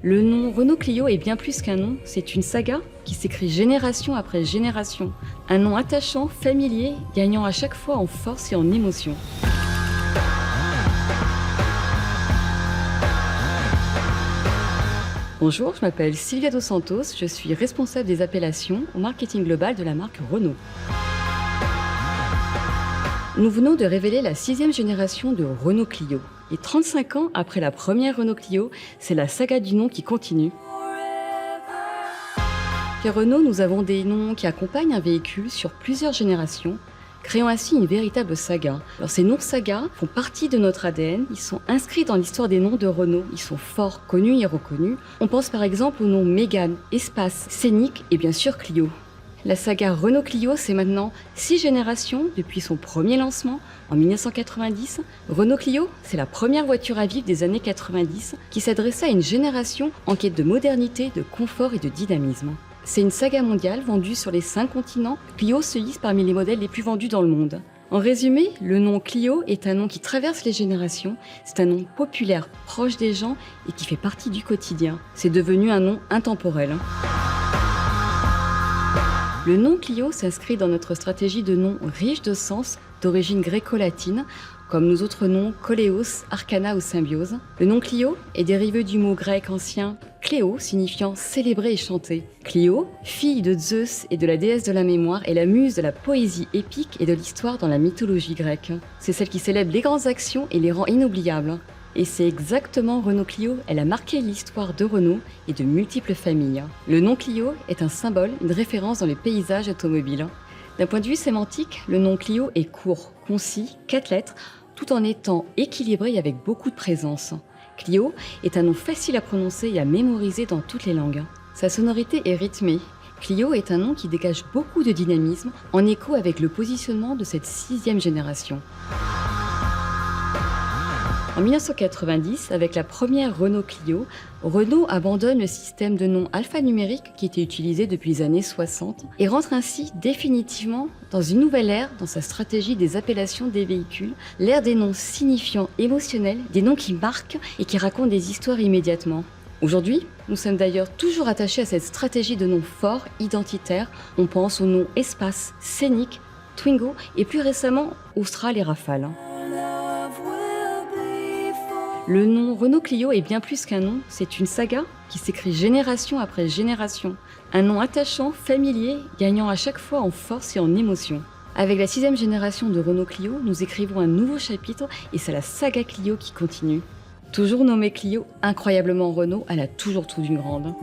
Le nom Renault Clio est bien plus qu'un nom, c'est une saga qui s'écrit génération après génération. Un nom attachant, familier, gagnant à chaque fois en force et en émotion. Bonjour, je m'appelle Sylvia Dos Santos, je suis responsable des appellations au marketing global de la marque Renault. Nous venons de révéler la 6e génération de Renault Clio. Et 35 ans après la première Renault Clio, c'est la saga du nom qui continue. Chez Renault, nous avons des noms qui accompagnent un véhicule sur plusieurs générations, créant ainsi une véritable saga. Alors ces noms saga font partie de notre ADN, ils sont inscrits dans l'histoire des noms de Renault, ils sont forts, connus et reconnus. On pense par exemple aux noms Mégane, Espace, Scénic et bien sûr Clio. La saga Renault Clio, c'est maintenant 6 générations depuis son premier lancement en 1990. Renault Clio, c'est la première voiture à vivre des années 90 qui s'adressait à une génération en quête de modernité, de confort et de dynamisme. C'est une saga mondiale vendue sur les 5 continents. Clio se hisse parmi les modèles les plus vendus dans le monde. En résumé, le nom Clio est un nom qui traverse les générations. C'est un nom populaire, proche des gens et qui fait partie du quotidien. C'est devenu un nom intemporel. Le nom Clio s'inscrit dans notre stratégie de noms riches de sens d'origine gréco-latine, comme nos autres noms Koléos, Arcana ou Symbiose. Le nom Clio est dérivé du mot grec ancien Cléo, signifiant célébrer et chanter. Clio, fille de Zeus et de la déesse de la mémoire, est la muse de la poésie épique et de l'histoire dans la mythologie grecque. C'est celle qui célèbre les grandes actions et les rend inoubliables. Et c'est exactement Renault Clio, elle a marqué l'histoire de Renault et de multiples familles. Le nom Clio est un symbole, une référence dans les paysages automobiles. D'un point de vue sémantique, le nom Clio est court, concis, 4 lettres, tout en étant équilibré et avec beaucoup de présence. Clio est un nom facile à prononcer et à mémoriser dans toutes les langues. Sa sonorité est rythmée. Clio est un nom qui dégage beaucoup de dynamisme, en écho avec le positionnement de cette 6e génération. En 1990, avec la première Renault Clio, Renault abandonne le système de noms alphanumérique qui était utilisé depuis les années 60 et rentre ainsi définitivement dans une nouvelle ère dans sa stratégie des appellations des véhicules, l'ère des noms signifiants émotionnels, des noms qui marquent et qui racontent des histoires immédiatement. Aujourd'hui, nous sommes d'ailleurs toujours attachés à cette stratégie de noms forts, identitaires. On pense aux noms Espace, Scénic, Twingo et plus récemment Austral et Rafale. Le nom Renault Clio est bien plus qu'un nom, c'est une saga qui s'écrit génération après génération. Un nom attachant, familier, gagnant à chaque fois en force et en émotion. Avec la 6e génération de Renault Clio, nous écrivons un nouveau chapitre et c'est la saga Clio qui continue. Toujours nommée Clio, incroyablement Renault, elle a toujours tout d'une grande.